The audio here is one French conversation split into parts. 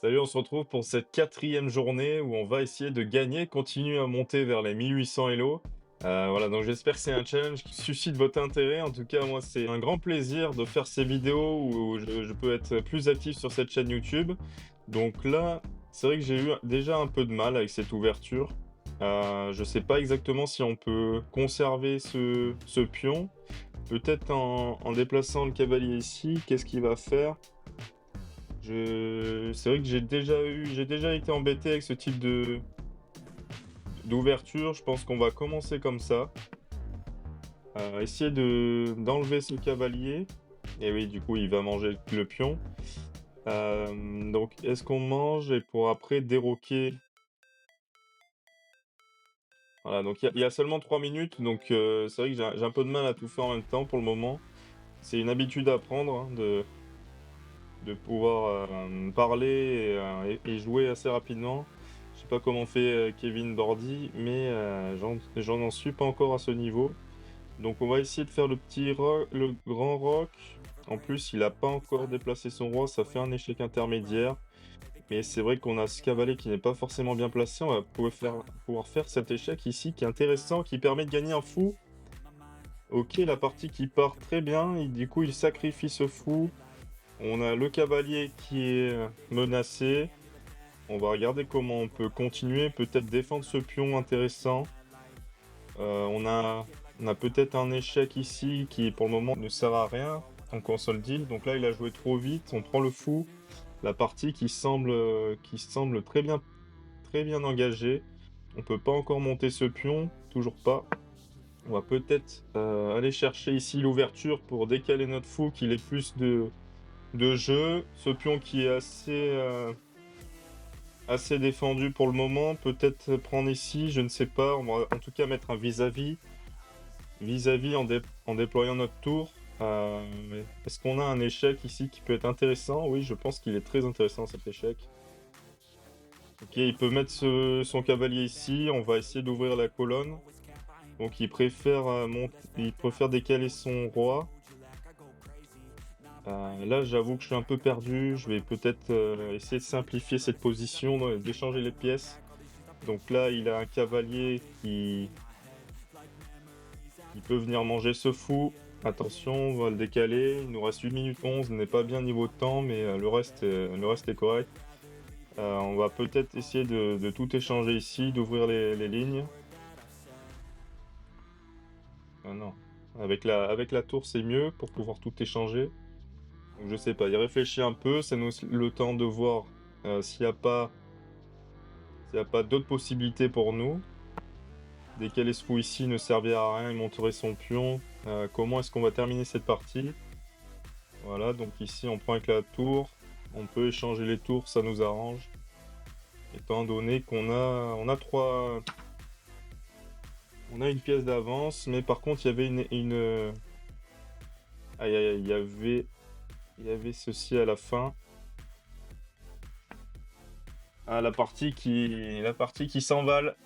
Salut, on se retrouve pour cette quatrième journée où on va essayer de gagner, continuer à monter vers les 1800 Elo. Voilà, donc j'espère que c'est un challenge qui suscite votre intérêt. En tout cas, moi, c'est un grand plaisir de faire ces vidéos où je peux être plus actif sur cette chaîne YouTube. Donc là, c'est vrai que j'ai eu déjà un peu de mal avec cette ouverture. Je sais pas exactement si on peut conserver ce pion. Peut-être en déplaçant le cavalier ici, qu'est-ce qu'il va faire? C'est vrai que j'ai déjà été embêté avec ce type de d'ouverture. Je pense qu'on va commencer comme ça, essayer d'enlever ce cavalier et oui, du coup, il va manger le pion. Donc est-ce qu'on mange et pour après déroquer? Voilà, donc il y a seulement 3 minutes, donc c'est vrai que j'ai un peu de mal à tout faire en même temps pour le moment. C'est une habitude à prendre, hein, de pouvoir, parler et jouer assez rapidement. Je sais pas comment fait, Kevin Bordy, mais j'en en suis pas encore à ce niveau. Donc on va essayer de faire le grand roc. En plus, il a pas encore déplacé son roi, ça fait un échec intermédiaire. Mais c'est vrai qu'on a ce cavalier qui n'est pas forcément bien placé. On va pouvoir faire cet échec ici qui est intéressant, qui permet de gagner un fou. OK, la partie qui part très bien et du coup, il sacrifie ce fou. On a le cavalier qui est, menacé. On va regarder comment on peut continuer, peut-être défendre ce pion intéressant. On a peut-être un échec ici qui, pour le moment, ne sert à rien en console deal. Donc là, il a joué trop vite, on prend le fou. La partie qui semble très bien engagée. On peut pas encore monter ce pion, toujours pas. On va peut-être, aller chercher ici l'ouverture pour décaler notre fou, qu'il ait plus de jeu. Ce pion qui est assez défendu pour le moment, peut-être prendre ici, je ne sais pas. On va en tout cas mettre un vis-à-vis en déployant notre tour. Est-ce qu'on a un échec ici qui peut être intéressant? Oui, je pense qu'il est très intéressant cet échec. OK, il peut mettre son cavalier ici, on va essayer d'ouvrir la colonne. Donc il préfère décaler son roi. Là, j'avoue que je suis un peu perdu, je vais peut-être, essayer de simplifier cette position, d'échanger les pièces. Donc là, il a un cavalier qui peut venir manger ce fou. Attention, on va le décaler. Il nous reste 8 minutes 11, on n'est pas bien niveau de temps, mais le reste est correct. On va peut-être essayer de tout échanger ici, d'ouvrir les lignes. Ah non, avec la tour, c'est mieux pour pouvoir tout échanger. Donc je sais pas, il réfléchit un peu, ça nous laisse le temps de voir, s'il y a pas d'autres possibilités pour nous. Décaler ce fou ici ne servira à rien, il monterait son pion. Comment est-ce qu'on va terminer cette partie? Voilà, donc ici on prend avec la tour. On peut échanger les tours, ça nous arrange. Étant donné on a une pièce d'avance, mais par contre il y avait aïe aïe aïe, il y avait ceci à la fin. Ah, la partie qui s'emballe.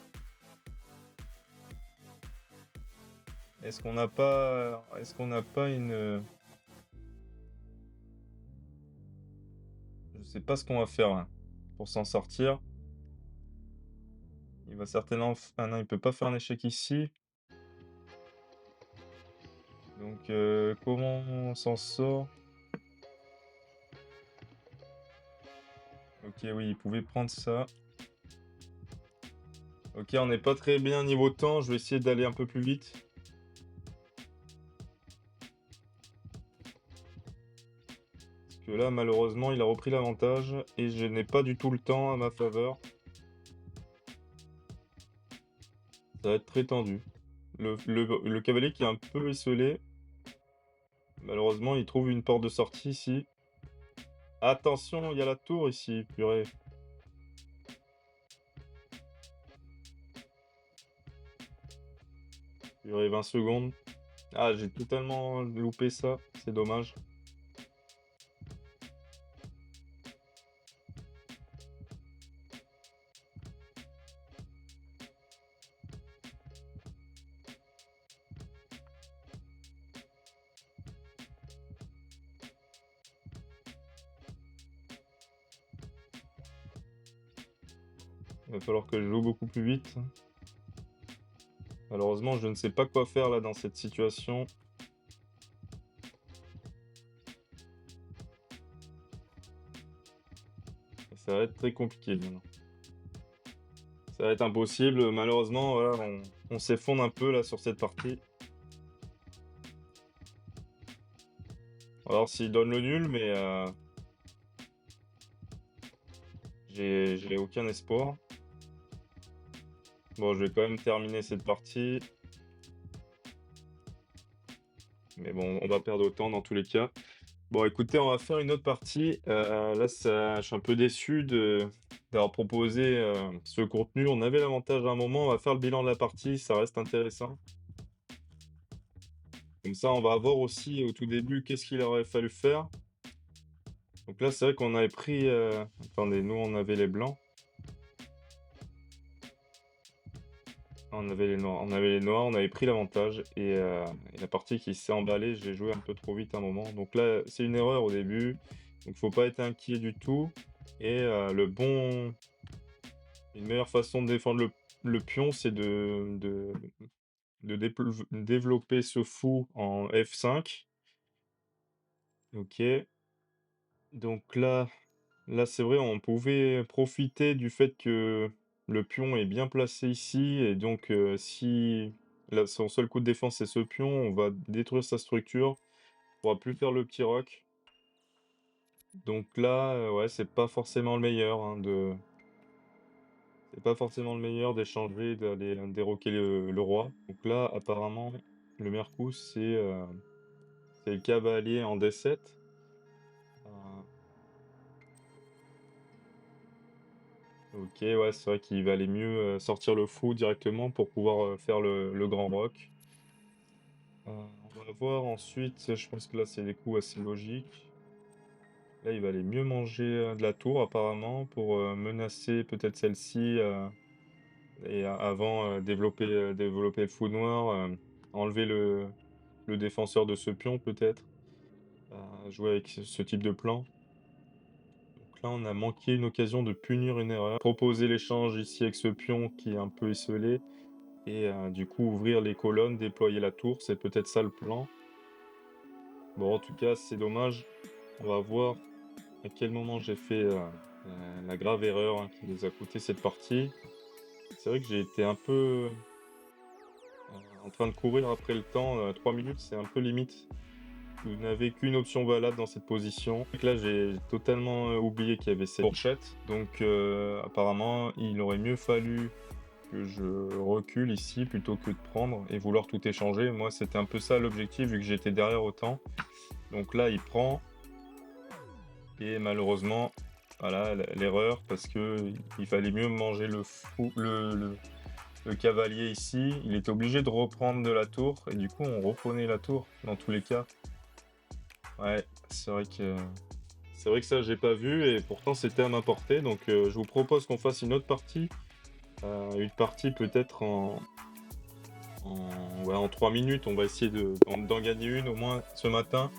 Est-ce qu'on n'a pas je sais pas ce qu'on va faire là, pour s'en sortir. Il va certainement ah non, il peut pas faire un échec ici. Donc comment on s'en sort? OK, oui, il pouvait prendre ça. OK, on n'est pas très bien niveau temps, je vais essayer d'aller un peu plus vite. Parce que là, malheureusement, il a repris l'avantage et je n'ai pas du tout le temps à ma faveur. Ça va être très tendu. Le cavalier qui est un peu esseulé, malheureusement, il trouve une porte de sortie ici. Attention, il y a la tour ici, purée. Purée, 20 secondes. Ah, j'ai totalement loupé ça, c'est dommage. Il va falloir que je joue beaucoup plus vite. Malheureusement, je ne sais pas quoi faire là dans cette situation. Et ça va être très compliqué maintenant. Ça va être impossible. Malheureusement, voilà, on s'effondre un peu là sur cette partie. On va voir s'il donne le nul, mais j'ai aucun espoir. Bon, je vais quand même terminer cette partie. Mais bon, on va perdre autant dans tous les cas. Bon, écoutez, on va faire une autre partie. Là, je suis un peu déçu d'avoir proposé ce contenu. On avait l'avantage à un moment. On va faire le bilan de la partie. Ça reste intéressant. Comme ça, on va voir aussi au tout début qu'est-ce qu'il aurait fallu faire. Donc là, c'est vrai qu'on avait pris. Attendez, nous, on avait les blancs. On avait les noirs. On avait les noirs. On avait pris l'avantage. Et la partie qui s'est emballée, j'ai joué un peu trop vite à un moment. Donc là, c'est une erreur au début. Donc, faut pas être inquiet du tout. Et une meilleure façon de défendre le pion, c'est de développer ce fou en F5. OK. Donc là, c'est vrai, on pouvait profiter du fait que le pion est bien placé ici et donc si là, son seul coup de défense, c'est ce pion, on va détruire sa structure, on pourra plus faire le petit roc. Donc là, ouais, c'est pas forcément le meilleur, hein, c'est pas forcément le meilleur d'échanger, d'aller déroquer le roi. Donc là, apparemment, le meilleur coup, c'est le cavalier en D7. Heu, OK, ouais, c'est vrai qu'il valait mieux, sortir le fou directement pour pouvoir, faire le grand roc. On va voir ensuite, je pense que là, c'est des coups assez logiques. Là, il valait mieux manger, de la tour apparemment pour, menacer peut-être celle-ci, et avant, développer le fou noir, enlever le défenseur de ce pion peut-être, jouer avec ce type de plan. Donc là, on a manqué une occasion de punir une erreur. Proposer l'échange ici avec ce pion qui est un peu esseulé et du coup ouvrir les colonnes, déployer la tour, c'est peut-être ça le plan. Bon, en tout cas, c'est dommage. On va voir à quel moment j'ai fait, la grave erreur, hein, qui nous a coûté cette partie. C'est vrai que j'ai été un peu, en train de courir après le temps, 3 minutes, c'est un peu limite. Vous n'avez qu'une option valable dans cette position. Donc là, j'ai totalement, oublié qu'il y avait cette fourchette. Donc apparemment, il aurait mieux fallu que je recule ici plutôt que de prendre et vouloir tout échanger. Moi, c'était un peu ça l'objectif vu que j'étais derrière autant. Donc là, il prend et malheureusement, voilà l'erreur parce que il fallait mieux manger le fou le cavalier ici. Il était obligé de reprendre de la tour et du coup, on reprenait la tour dans tous les cas. Ouais, c'est vrai que ça, j'ai pas vu et pourtant c'était à ma portée. Donc je vous propose qu'on fasse une autre partie. Une partie peut-être ouais, en 3 minutes. On va essayer d'en gagner une au moins ce matin.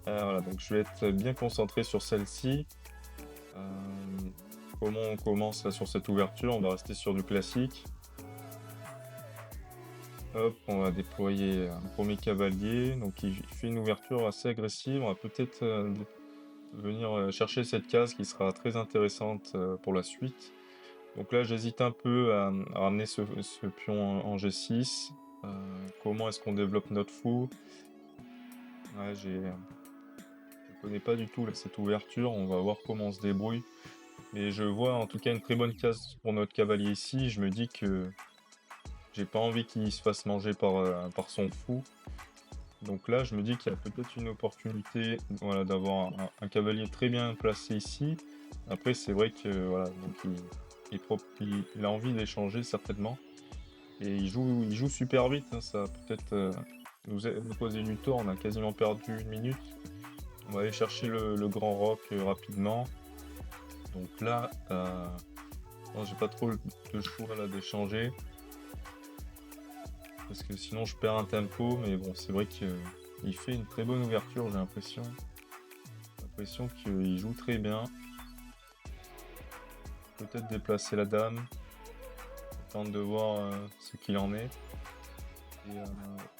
Voilà, donc je vais être bien concentré sur celle-ci. Comment on commence là sur cette ouverture? On va rester sur du classique. Hop, on va déployer un premier cavalier. Donc il fait une ouverture assez agressive. On va peut-être venir chercher cette case qui sera très intéressante pour la suite. Donc là, j'hésite un peu à ramener ce pion en G6. Comment est-ce qu'on développe notre fou? Ouais, je connais pas du tout là, cette ouverture. On va voir comment on se débrouille. Mais je vois en tout cas une très bonne case pour notre cavalier ici. Je me dis que j'ai pas envie qu'il se fasse manger par son fou. Donc là, je me dis qu'il y a peut-être une opportunité, voilà, d'avoir un cavalier très bien placé ici. Après, c'est vrai que voilà, donc il a envie d'échanger certainement. Et il joue super vite, hein, ça va peut-être nous causer du tort. On a quasiment perdu une minute. On va aller chercher le grand roc rapidement. Donc là, non, j'ai pas trop de choix là d'échanger. Parce que sinon je perds un tempo. Mais bon, c'est vrai qu'il fait une très bonne ouverture, j'ai l'impression. J'ai l'impression qu'il joue très bien. Peut-être déplacer la dame. J'attends de voir ce qu'il en est.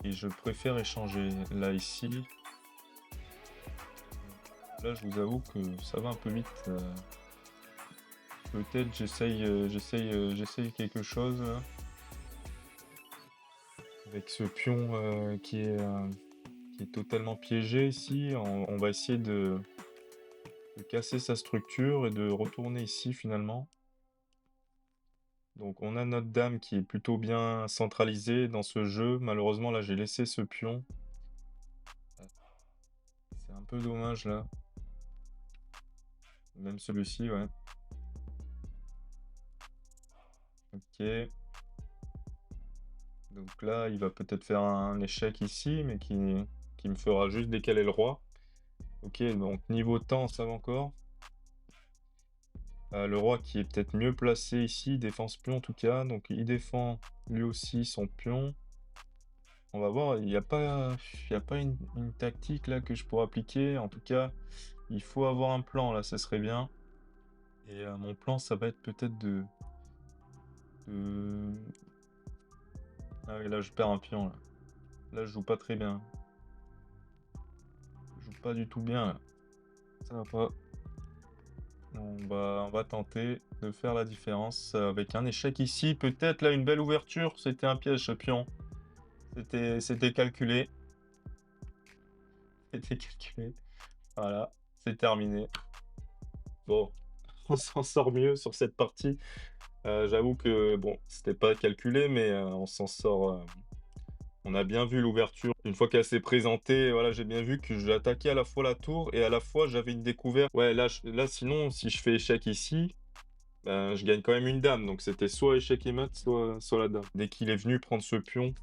Et je préfère échanger. Là, ici, là, je vous avoue que ça va un peu vite. Peut-être j'essaye quelque chose là, avec ce pion qui est totalement piégé ici. On va essayer de casser sa structure et de retourner ici finalement. Donc on a notre dame qui est plutôt bien centralisée dans ce jeu. Malheureusement là j'ai laissé ce pion. C'est un peu dommage là. Même celui-ci, ouais. Ok. Donc là il va peut-être faire un échec ici, mais qui me fera juste décaler le roi. Ok, donc niveau temps ça va encore. Le roi qui est peut-être mieux placé ici, défense pion en tout cas. Donc il défend lui aussi son pion. On va voir, il y a pas une tactique là que je pourrais appliquer. En tout cas, il faut avoir un plan là, ça serait bien. Et mon plan, ça va être peut-être de- Ah oui, là je perds un pion là. Là je joue pas très bien. Je joue pas du tout bien là. Ça va pas. On va tenter de faire la différence avec un échec ici. Peut-être là une belle ouverture. C'était un piège ce pion. C'était calculé. C'était calculé. Voilà, c'est terminé. Bon, on s'en sort mieux sur cette partie. J'avoue que bon, c'était pas calculé, mais on s'en sort, on a bien vu l'ouverture. Une fois qu'elle s'est présentée, voilà, j'ai bien vu que j'attaquais à la fois la tour et à la fois j'avais une découverte. Ouais, là sinon, si je fais échec ici, ben, je gagne quand même une dame. Donc c'était soit échec et mat, soit la dame. Dès qu'il est venu prendre ce pion,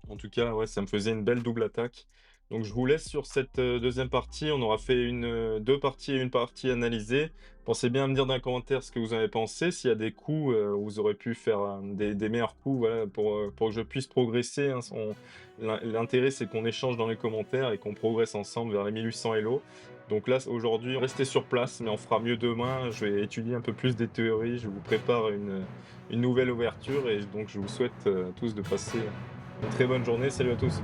en tout cas, ouais, ça me faisait une belle double attaque. Donc je vous laisse sur cette deuxième partie. On aura fait deux parties et une partie analysée. Pensez bien à me dire dans les commentaires ce que vous en avez pensé. S'il y a des coups où vous aurez pu faire des meilleurs coups, voilà, pour que je puisse progresser, hein. L'intérêt, c'est qu'on échange dans les commentaires et qu'on progresse ensemble vers les 1800 Elo. Donc là, aujourd'hui, restez sur place, mais on fera mieux demain. Je vais étudier un peu plus des théories. Je vous prépare une nouvelle ouverture et donc je vous souhaite tous de passer une très bonne journée. Salut à tous.